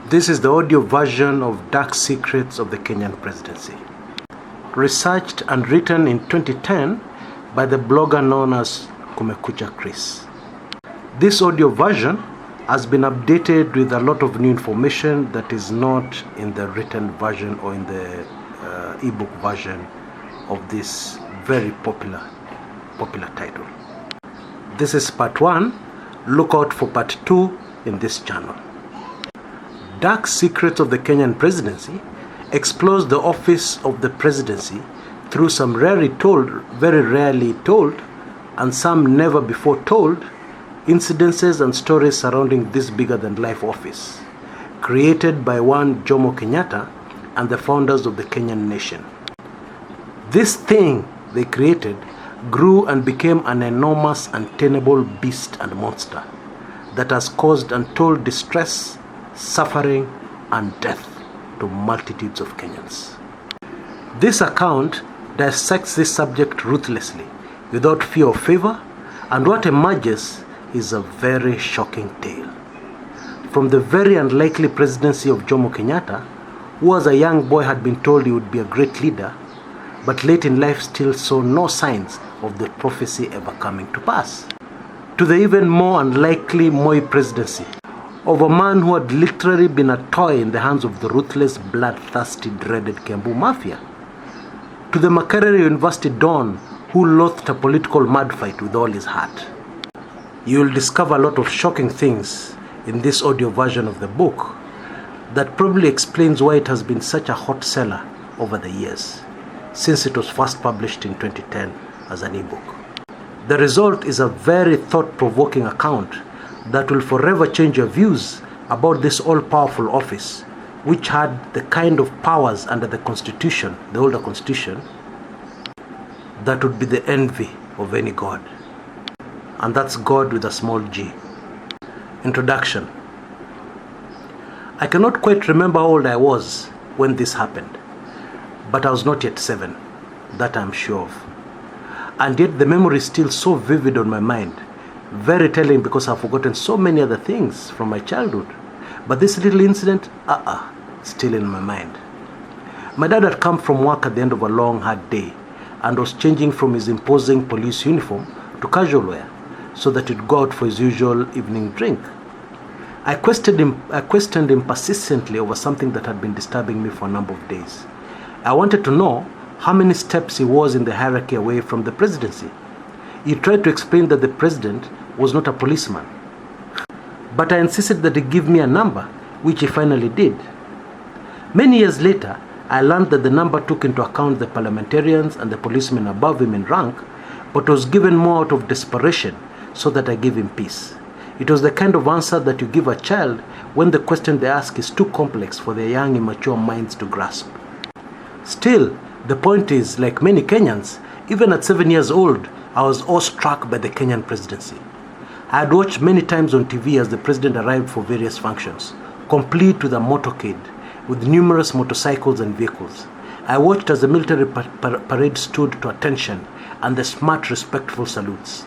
This is the audio version of Dark Secrets of the Kenyan Presidency, researched and written in 2010 by the blogger known as Kumekucha Chris. This audio version has been updated with a lot of new information that is not in the written version or in the ebook version of this very popular title. This is part 1. Look out for part 2 in this channel. Dark Secrets of the Kenyan Presidency explores the office of the presidency through some very rarely told, and some never before told, incidences and stories surrounding this bigger-than-life office, created by one Jomo Kenyatta and the founders of the Kenyan nation. This thing they created grew and became an enormous, untenable beast and monster that has caused untold distress, suffering, and death to multitudes of Kenyans. This account dissects this subject ruthlessly, without fear or favor, and what emerges is a very shocking tale. From the very unlikely presidency of Jomo Kenyatta, who as a young boy had been told he would be a great leader, but late in life still saw no signs of the prophecy ever coming to pass, to the even more unlikely Moi presidency of a man who had literally been a toy in the hands of the ruthless, bloodthirsty, dreaded Kiambu Mafia, to the Makerere University Don who loathed a political mud fight with all his heart. You will discover a lot of shocking things in this audio version of the book that probably explains why it has been such a hot seller over the years, since it was first published in 2010 as an ebook. The result is a very thought-provoking account that will forever change your views about this all-powerful office, which had the kind of powers under the Constitution, the older Constitution, that would be the envy of any god. And that's God with a small g. Introduction. I cannot quite remember how old I was when this happened, but I was not yet 7, that I'm sure of. And yet the memory is still so vivid on my mind, very telling because I've forgotten so many other things from my childhood. But this little incident, still in my mind. My dad had come from work at the end of a long, hard day and was changing from his imposing police uniform to casual wear so that he'd go out for his usual evening drink. I questioned him persistently over something that had been disturbing me for a number of days. I wanted to know how many steps he was in the hierarchy away from the presidency. He tried to explain that the president was not a policeman, but I insisted that he give me a number, which he finally did. Many years later, I learned that the number took into account the parliamentarians and the policemen above him in rank, but was given more out of desperation so that I gave him peace. It was the kind of answer that you give a child when the question they ask is too complex for their young, immature minds to grasp. Still, the point is, like many Kenyans, even at 7 years old, I was awestruck by the Kenyan presidency. I had watched many times on TV as the president arrived for various functions, complete with a motorcade, with numerous motorcycles and vehicles. I watched as the military parade stood to attention and the smart, respectful salutes.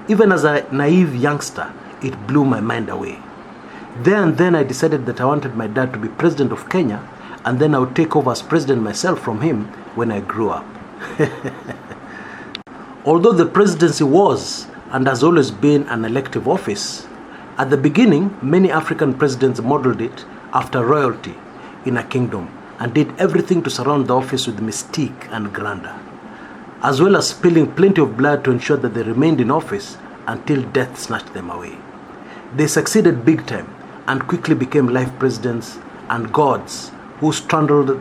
Even as a naive youngster, it blew my mind away. There and then I decided that I wanted my dad to be president of Kenya, and then I would take over as president myself from him when I grew up. Although the presidency was and has always been an elective office, at the beginning, many African presidents modeled it after royalty in a kingdom and did everything to surround the office with mystique and grandeur, as well as spilling plenty of blood to ensure that they remained in office until death snatched them away. They succeeded big time and quickly became life presidents and gods who straddled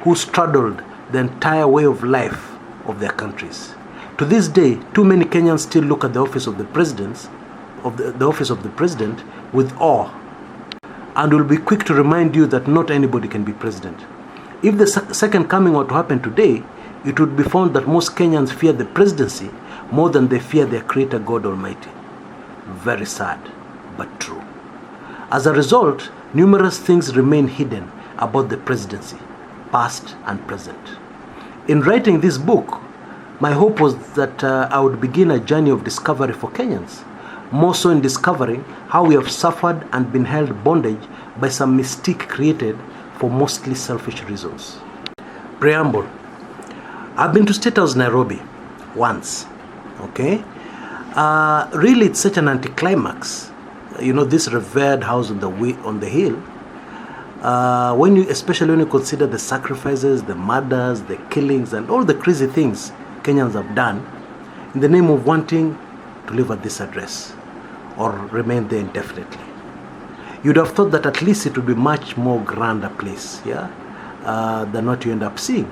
the entire way of life of their countries. To this day, too many Kenyans still look at the office of the president with awe, and will be quick to remind you that not anybody can be president. If the second coming were to happen today, it would be found that most Kenyans fear the presidency more than they fear their creator God Almighty. Very sad, but true. As a result, numerous things remain hidden about the presidency, past and present. In writing this book, my hope was that I would begin a journey of discovery for Kenyans, more so in discovering how we have suffered and been held bondage by some mystique created for mostly selfish reasons. Preamble. I've been to State House Nairobi once, okay? Really, it's such an anticlimax. You know, this revered house on the hill. Especially when you consider the sacrifices, the murders, the killings, and all the crazy things Kenyans have done in the name of wanting to live at this address or remain there indefinitely. You'd have thought that at least it would be much more grander place, than what you end up seeing.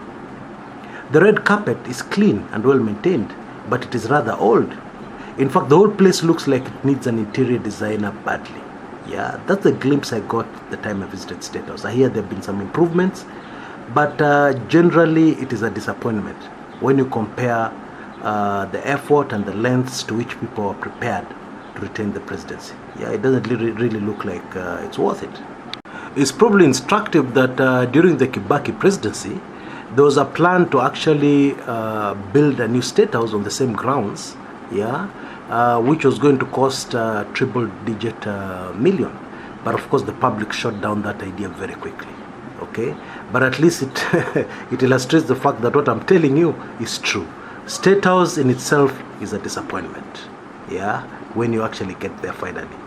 The red carpet is clean and well maintained, but it is rather old. In fact, the whole place looks like it needs an interior designer badly. Yeah, that's the glimpse I got the time I visited State House. I hear there have been some improvements, but generally it is a disappointment when you compare the effort and the lengths to which people are prepared to retain the presidency. Yeah, it doesn't really look like it's worth it. It's probably instructive that during the Kibaki presidency, there was a plan to actually build a new State House on the same grounds, which was going to cost triple-digit million. But of course, the public shut down that idea very quickly. Okay, but at least it it illustrates the fact that what I'm telling you is true. State House in itself is a disappointment. When you actually get there finally.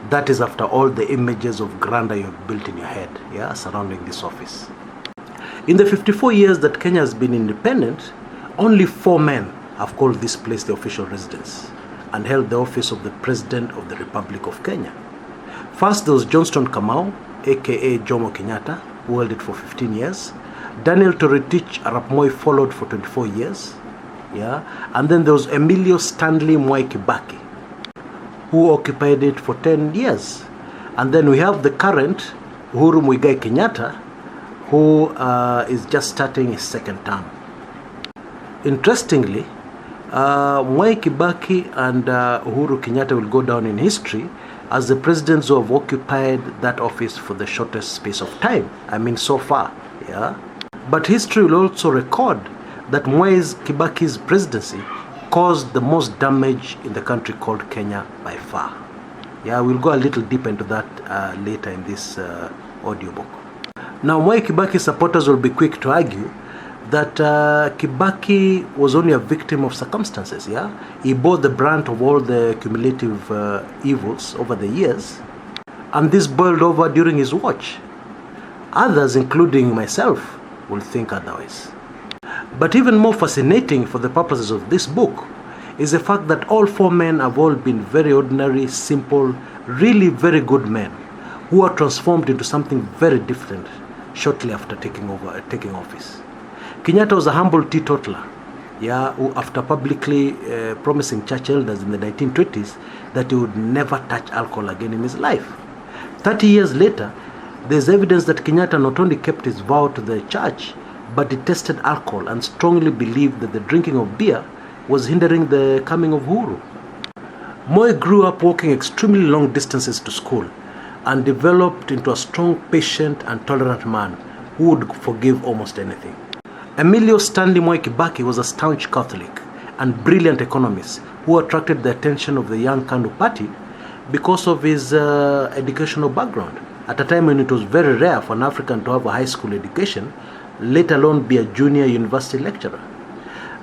That is after all the images of grandeur you have built in your head, surrounding this office. In the 54 years that Kenya has been independent, only 4 men have called this place the official residence and held the office of the President of the Republic of Kenya. First, there was Johnston Kamau, aka Jomo Kenyatta, who held it for 15 years. Daniel Toroitich Arap Moi followed for 24 years. And then there was Emilio Stanley Mwai Kibaki, who occupied it for 10 years. And then we have the current Uhuru Muigai Kenyatta, who is just starting his second term. Interestingly, Mwai Kibaki and Uhuru Kenyatta will go down in history as the presidents who have occupied that office for the shortest space of time. I mean, so far, But history will also record that Mwai Kibaki's presidency caused the most damage in the country called Kenya by far. We'll go a little deeper into that later in this audiobook. Now, Mwai Kibaki supporters will be quick to argue that Kibaki was only a victim of circumstances, He bore the brunt of all the cumulative evils over the years, and this boiled over during his watch. Others, including myself, will think otherwise. But even more fascinating for the purposes of this book is the fact that all 4 men have all been very ordinary, simple, really very good men who are transformed into something very different shortly after taking office. Kenyatta was a humble teetotaler, who after publicly promising church elders in the 1920s that he would never touch alcohol again in his life. 30 years later, there's evidence that Kenyatta not only kept his vow to the church, but detested alcohol and strongly believed that the drinking of beer was hindering the coming of Uhuru. Moi grew up walking extremely long distances to school and developed into a strong, patient and tolerant man who would forgive almost anything. Emilio Stanley Mwai Kibaki was a staunch Catholic and brilliant economist who attracted the attention of the young KANU party because of his educational background. At a time when it was very rare for an African to have a high school education, let alone be a junior university lecturer.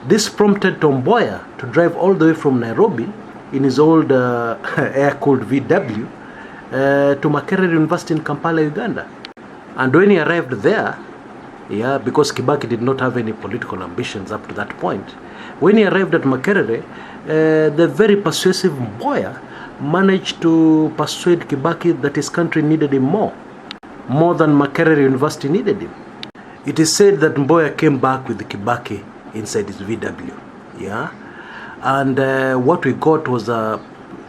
This prompted Tom Mboya to drive all the way from Nairobi in his old air-cooled VW to Makerere University in Kampala, Uganda. And when he arrived there, because Kibaki did not have any political ambitions up to that point, when he arrived at Makerere, the very persuasive Mboya managed to persuade Kibaki that his country needed him more than Makerere University needed him. It is said that Mboya came back with Kibaki inside his VW, and what we got was a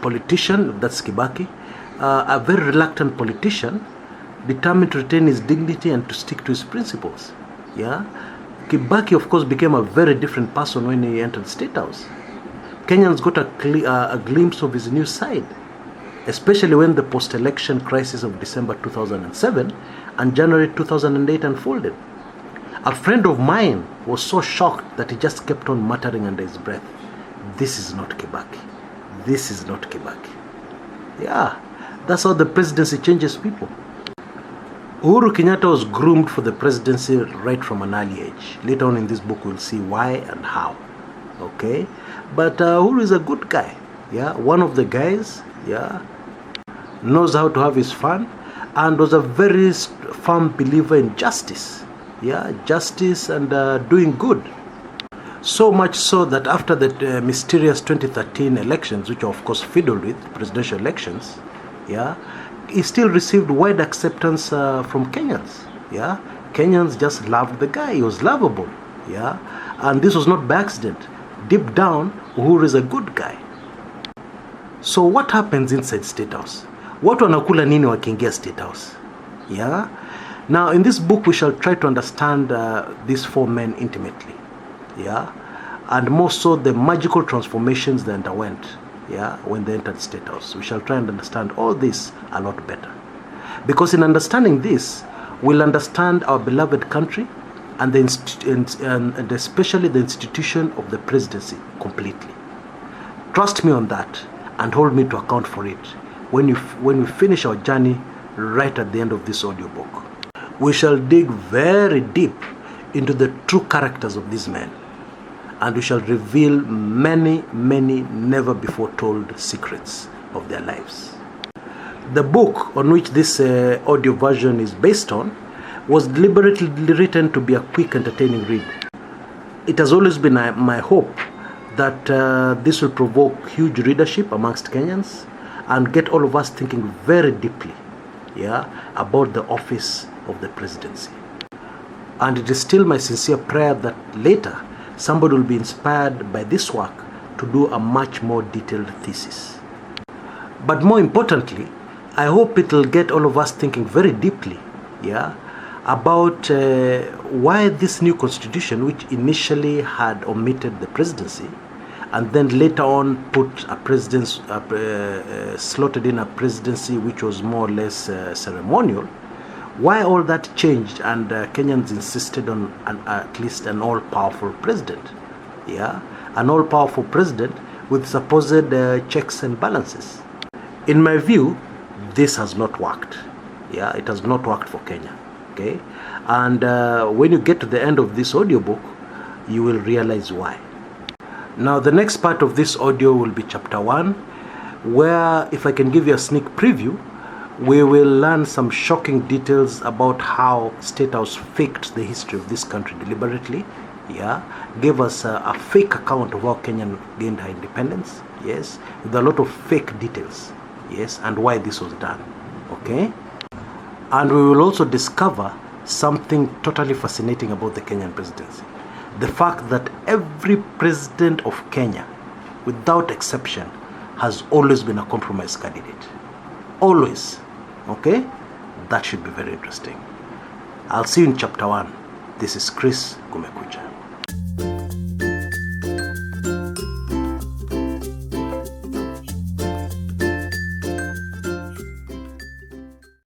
politician, that's Kibaki, a very reluctant politician, determined to retain his dignity and to stick to his principles. Kibaki, of course, became a very different person when he entered the State House. Kenyans got a glimpse of his new side, especially when the post-election crisis of December 2007 and January 2008 unfolded. A friend of mine was so shocked that he just kept on muttering under his breath, "This is not Kibaki. This is not Kibaki." That's how the presidency changes people. Uhuru Kenyatta was groomed for the presidency right from an early age. Later on in this book, we'll see why and how. Okay, but Uhuru is a good guy. Yeah, one of the guys. Yeah, knows how to have his fun, and was a very firm believer in justice. Yeah, justice and doing good. So much so that after the mysterious 2013 elections, which are of course fiddled with, presidential elections, yeah, he still received wide acceptance from Kenyans. Yeah, Kenyans just loved the guy. He was lovable. Yeah, and this was not by accident. Deep down, Uhuru is a good guy. So what happens inside State House? Watu wanakula nini wakiingia State House? Yeah. Now in this book we shall try to understand these four men intimately. Yeah, and more so the magical transformations they underwent, yeah, when they entered State House. We shall try and understand all this a lot better, because in understanding this, we'll understand our beloved country and and especially the institution of the presidency completely. Trust me on that, and hold me to account for it when we finish our journey right at the end of this audiobook. We shall dig very deep into the true characters of these men, and we shall reveal many, many never before told secrets of their lives. The book on which this audio version is based on was deliberately written to be a quick, entertaining read. It has always been my hope that this will provoke huge readership amongst Kenyans and get all of us thinking very deeply, yeah, about the office of the presidency. And it is still my sincere prayer that later somebody will be inspired by this work to do a much more detailed thesis. But more importantly, I hope it will get all of us thinking very deeply, yeah, about why this new constitution, which initially had omitted the presidency and then later on put a presidency, slotted in a presidency which was more or less ceremonial, why all that changed and Kenyans insisted on at least an all-powerful president, yeah, an all-powerful president with supposed checks and balances. In my view, this has not worked. Yeah, it has not worked for Kenya. Okay, and when you get to the end of this audiobook, you will realize why. Now, the next part of this audio will be chapter 1, where, if I can give you a sneak preview, we will learn some shocking details about how State House faked the history of this country deliberately, yeah, gave us a fake account of how Kenya gained her independence, yes, with a lot of fake details, yes, and why this was done, okay? And we will also discover something totally fascinating about the Kenyan presidency. The fact that every president of Kenya, without exception, has always been a compromise candidate. Always. Okay? That should be very interesting. I'll see you in chapter 1. This is Chris Kumekucha.